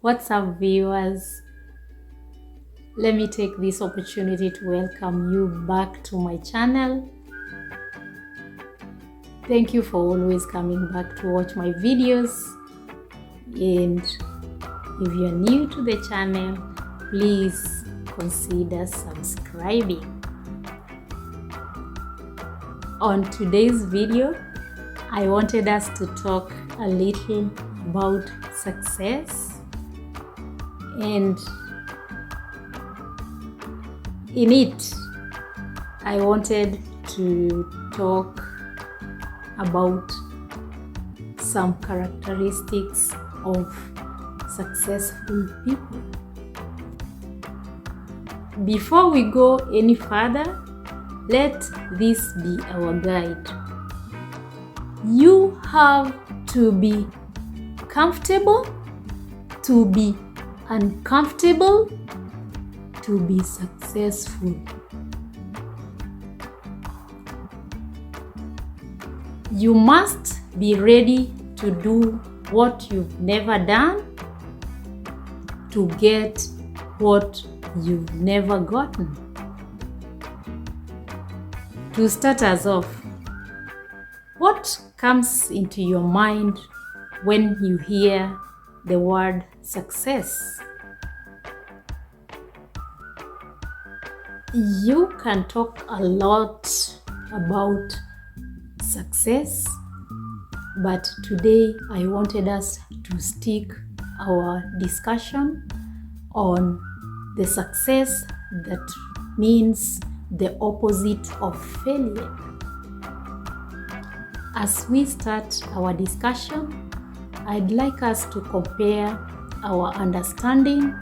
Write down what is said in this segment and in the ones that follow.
What's up, viewers? Let me take this opportunity to welcome you back to my channel. Thank you for always coming back to watch my videos. And if you're new to the channel, please consider subscribing. On today's video, I wanted us to talk a little about success. And in it, I wanted to talk about some characteristics of successful people. Before we go any further, let this be our guide. You have to be comfortable to be uncomfortable to be successful. You must be ready to do what you've never done to get what you've never gotten. To start us off, what comes into your mind when you hear the word success? You can talk a lot about success, but today I wanted us to stick our discussion on the success that means the opposite of failure. As we start our discussion, I'd like us to compare our understanding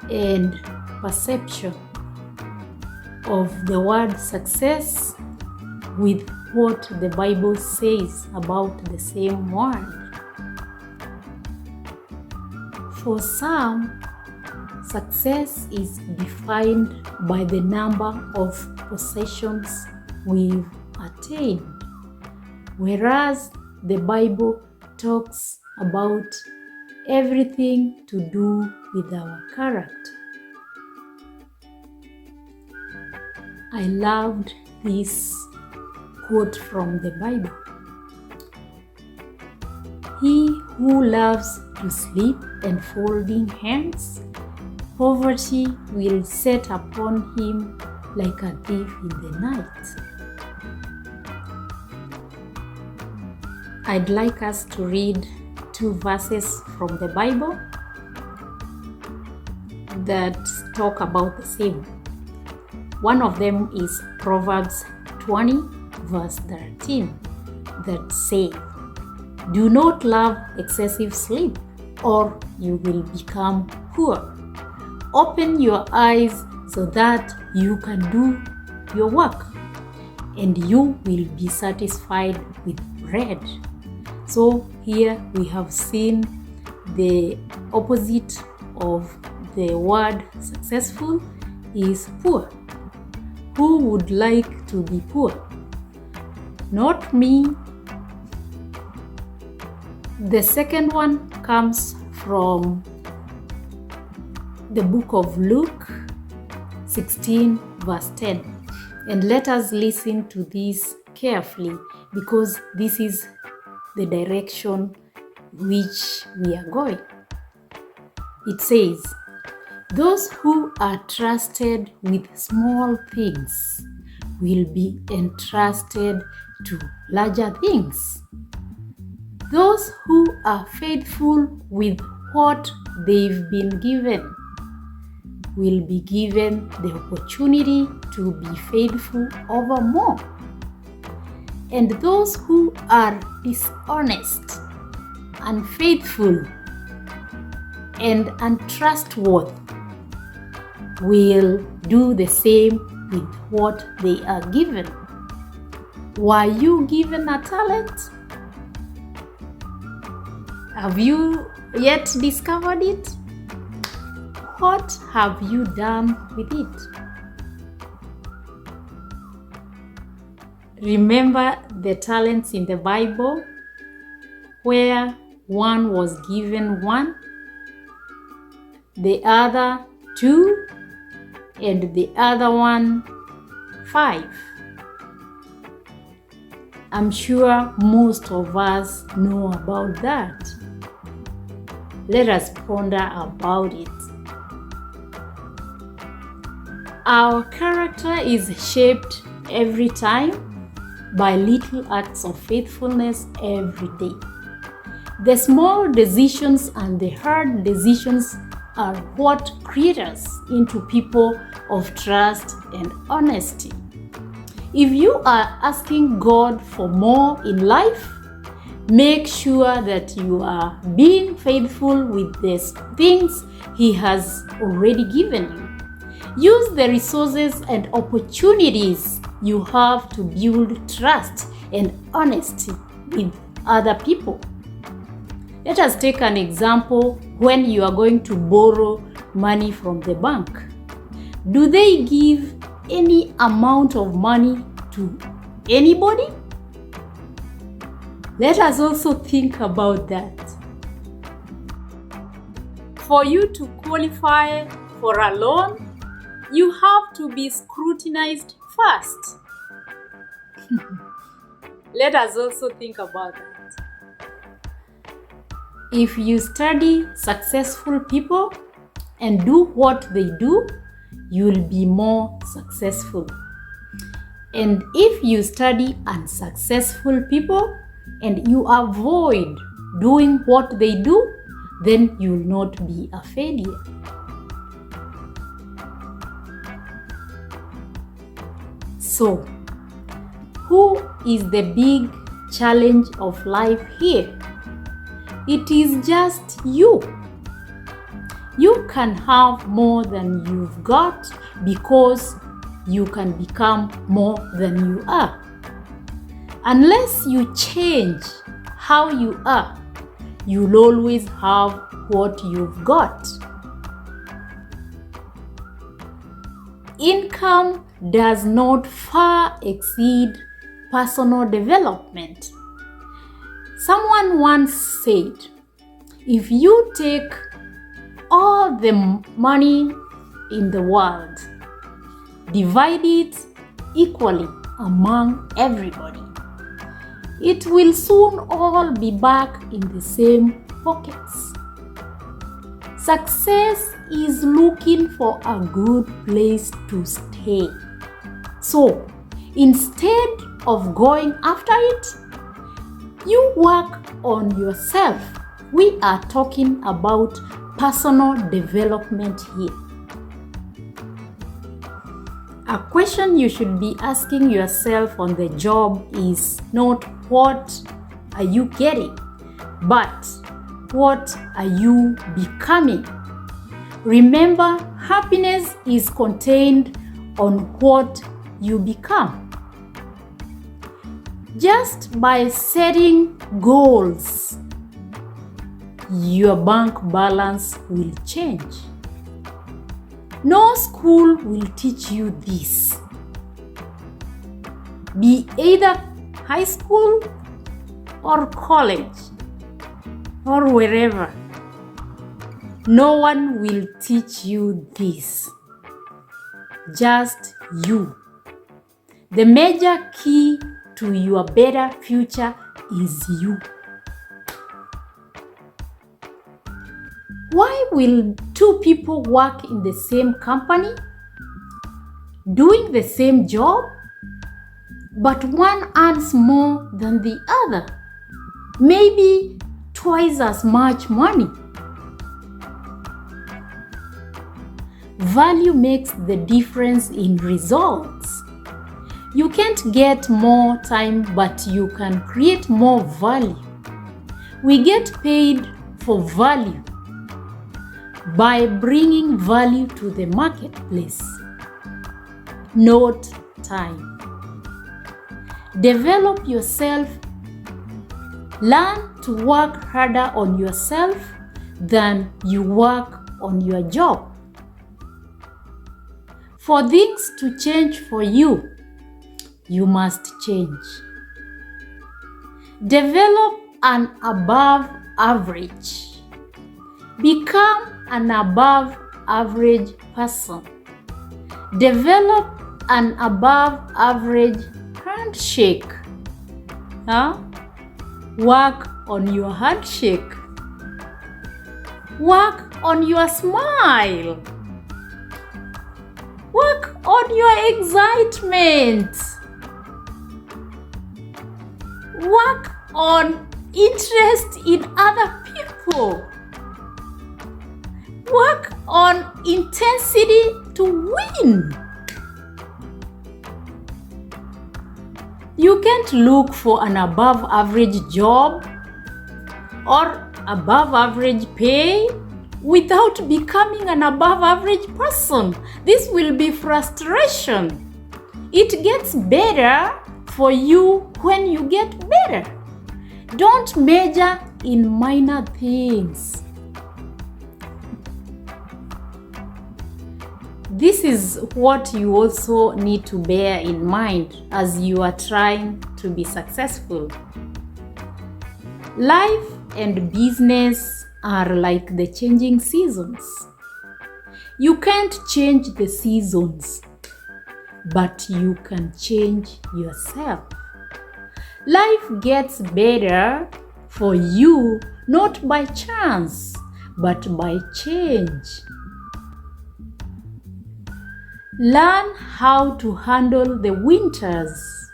and perception of the word success with what the Bible says about the same word. For some, success is defined by the number of possessions we've attained, whereas the Bible talks about everything to do with our character. I loved this quote from the Bible. He who loves to sleep and folding hands, poverty will set upon him like a thief in the night. I'd like us to read two verses from the Bible that talk about the same. One of them is Proverbs 20, verse 13, that says, "Do not love excessive sleep, or you will become poor. Open your eyes so that you can do your work, and you will be satisfied with bread." So here we have seen the opposite of the word successful is poor. Who would like to be poor? Not me. The second one comes from the book of Luke 16, verse 10. And let us listen to this carefully, because this is the direction which we are going. It says, "Those who are trusted with small things will be entrusted to larger things. Those who are faithful with what they've been given will be given the opportunity to be faithful over more. And those who are dishonest, unfaithful, and untrustworthy will do the same with what they are given." Were you given a talent? Have you yet discovered it? What have you done with it? Remember the talents in the Bible where one was given 1, the other 2, and the other one 5. I'm sure most of us know about that. Let us ponder about it. Our character is shaped every time by little acts of faithfulness every day. The small decisions and the hard decisions are what create us into people of trust and honesty. If you are asking God for more in life, make sure that you are being faithful with the things He has already given you. Use the resources and opportunities you have to build trust and honesty with other people. Let us take an example when you are going to borrow money from the bank. Do they give any amount of money to anybody? Let us also think about that. For you to qualify for a loan, you have to be scrutinized first. Let us also think about that. If you study successful people and do what they do, you'll be more successful. And if you study unsuccessful people and you avoid doing what they do, then you'll not be a failure. So, who is the big challenge of life here? It is just you. You can have more than you've got because you can become more than you are. Unless you change how you are, you'll always have what you've got. Income does not far exceed personal development. Someone once said, if you take all the money in the world, divide it equally among everybody, it will soon all be back in the same pockets. Success is looking for a good place to stay. So, instead of going after it, you work on yourself. We are talking about personal development here. A question you should be asking yourself on the job is not what are you getting, but what are you becoming? Remember, happiness is contained on what you become. Just by setting goals, your bank balance will change. No school will teach you this. Be either high school or college or wherever. No one will teach you this. Just you. The major key to your better future is you. Why will two people work in the same company, doing the same job, but one earns more than the other? Maybe twice as much money. Value makes the difference in results. You can't get more time, but you can create more value. We get paid for value by bringing value to the marketplace, not time. Develop yourself. Learn to work harder on yourself than you work on your job. For things to change for you, you must change. Develop an above average. Become an above average person. Develop an above average handshake. Work on your handshake. Work on your smile. Work on your excitement. Work on interest in other people. Work on intensity to win. You can't look for an above average job or above average pay without becoming an above average person. This will be frustration. It gets better for you when you get better. Don't major in minor things. This is what you also need to bear in mind as you are trying to be successful. Life and business are like the changing seasons. You can't change the seasons, but you can change yourself. Life gets better for you not by chance, but by change. Learn how to handle the winters.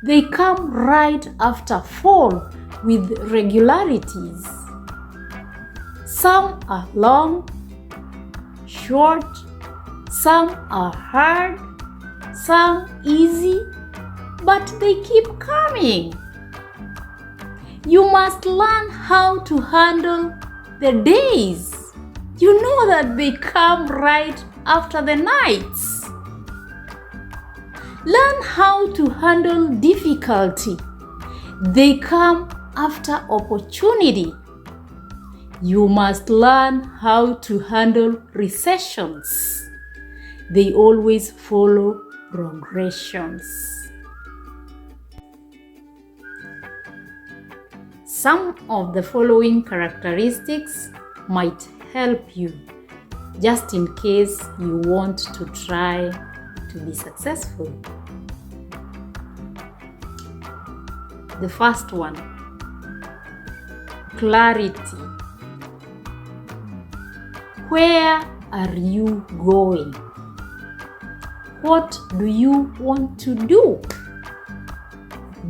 They come right after fall with regularities. Some are long, short, some are hard, some easy, but they keep coming. You must learn how to handle the days. You know that they come right after the nights. Learn how to handle difficulty. They come after opportunity. You must learn how to handle recessions. They always follow progressions. Some of the following characteristics might help you, just in case you want to try to be successful. The first one, clarity. Where are you going? What do you want to do?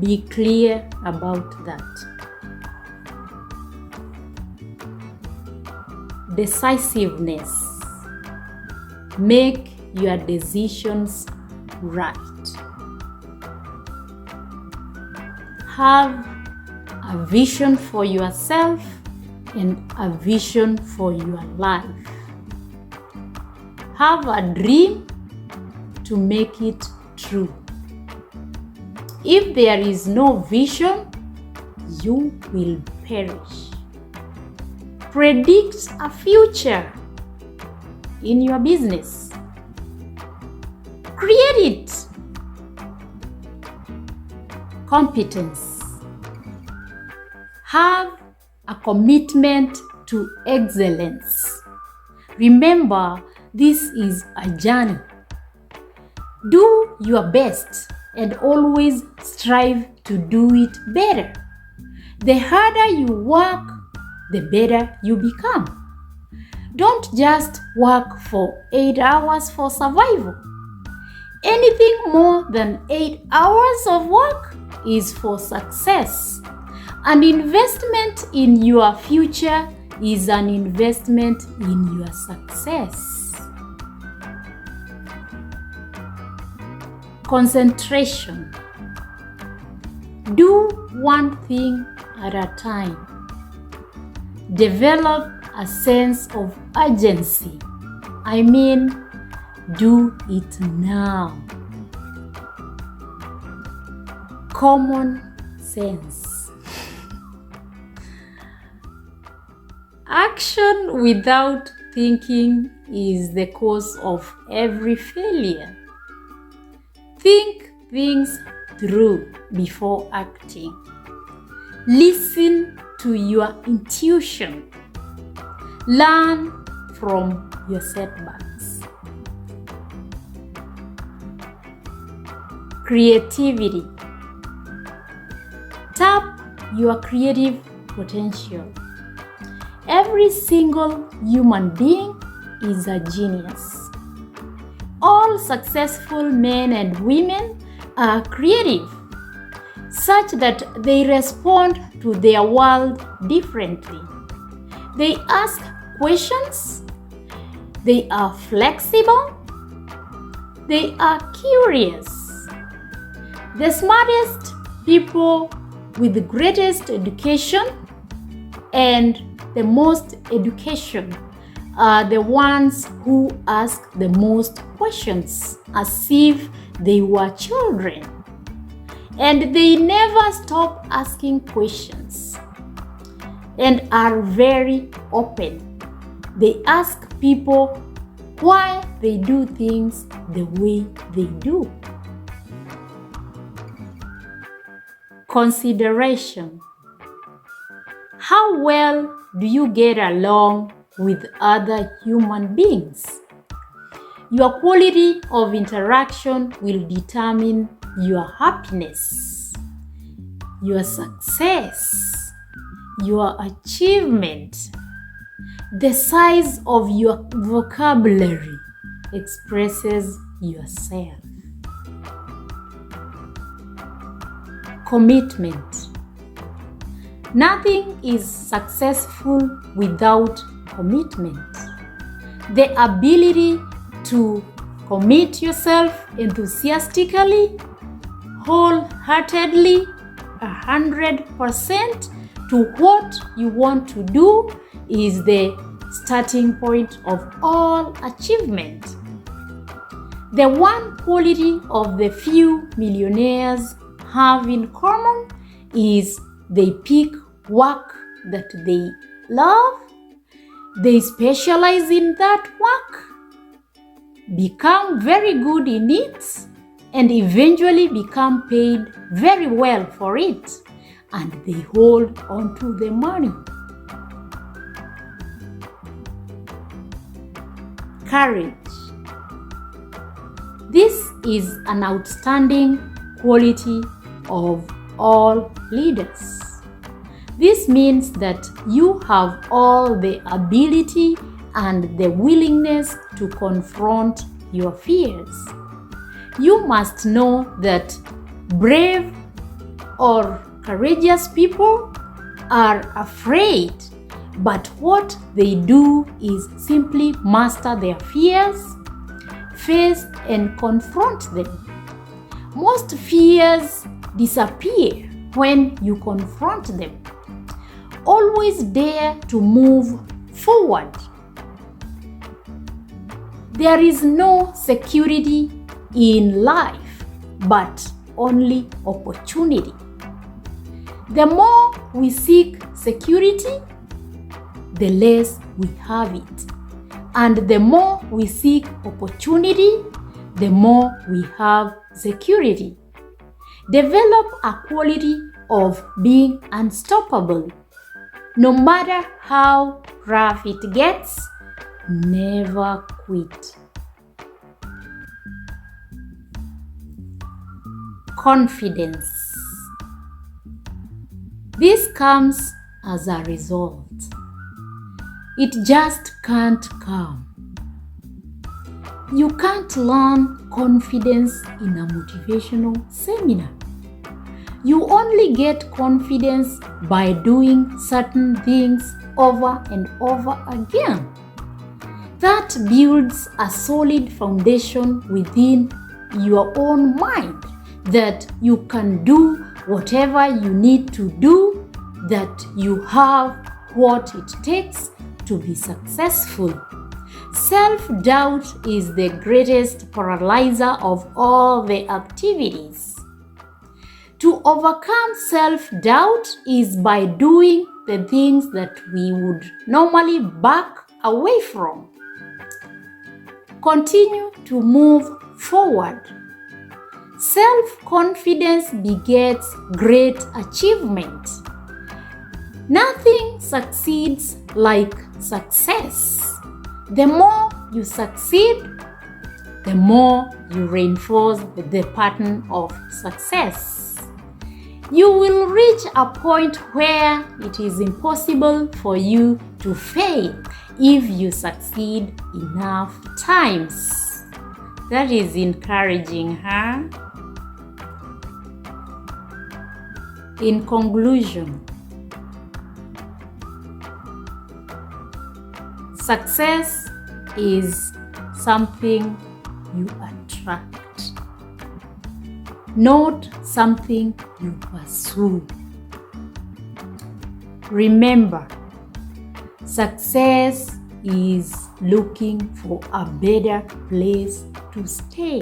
Be clear about that. Decisiveness. Make your decisions right. Have a vision for yourself and a vision for your life. Have a dream to make it true. If there is no vision, you will perish. Predict a future in your business. Create it. Competence. Have a commitment to excellence. Remember, this is a journey. Do your best and always strive to do it better. The harder you work, the better you become. Don't just work for 8 hours for survival. Anything more than 8 hours of work is for success. An investment in your future is an investment in your success. Concentration. Do one thing at a time. Develop a sense of urgency. I mean, do it now. Common sense. Action without thinking is the cause of every failure. Think things through before acting. Listen to your intuition. Learn from your setbacks. Creativity. Tap your creative potential. Every single human being is a genius. All successful men and women are creative, such that they respond to their world differently. They ask questions, they are flexible, they are curious. The smartest people with the greatest education and the most education are the ones who ask the most questions as if they were children. And they never stop asking questions and are very open. They ask people why they do things the way they do. Consideration. How well do you get along with other human beings? Your quality of interaction will determine your happiness, your success, your achievement. The size of your vocabulary expresses yourself. Commitment. Nothing is successful without commitment. The ability to commit yourself enthusiastically, wholeheartedly, 100% to what you want to do is the starting point of all achievement. The one quality of the few millionaires have in common is they pick work that they love, they specialize in that work, become very good in it, and eventually become paid very well for it, and they hold on to the money. Courage. This is an outstanding quality of all leaders. This means that you have all the ability and the willingness to confront your fears. You must know that brave or courageous people are afraid, but what they do is simply master their fears, face and confront them. Most fears disappear when you confront them. Always dare to move forward. There is no security in life, but only opportunity. The more we seek security, the less we have it. And the more we seek opportunity, the more we have security. Develop a quality of being unstoppable. No matter how rough it gets, never quit. Confidence. This comes as a result. It just can't come. You can't learn confidence in a motivational seminar. You only get confidence by doing certain things over and over again. That builds a solid foundation within your own mind that you can do whatever you need to do, that you have what it takes to be successful. Self-doubt is the greatest paralyzer of all the activities. To overcome self-doubt is by doing the things that we would normally back away from. Continue to move forward. Self-confidence begets great achievement. Nothing succeeds like success. The more you succeed, the more you reinforce the pattern of success. You will reach a point where it is impossible for you to fail if you succeed enough times. That is encouraging, huh? In conclusion, success is something you attract, not something you pursue. Remember, success is looking for a better place to stay.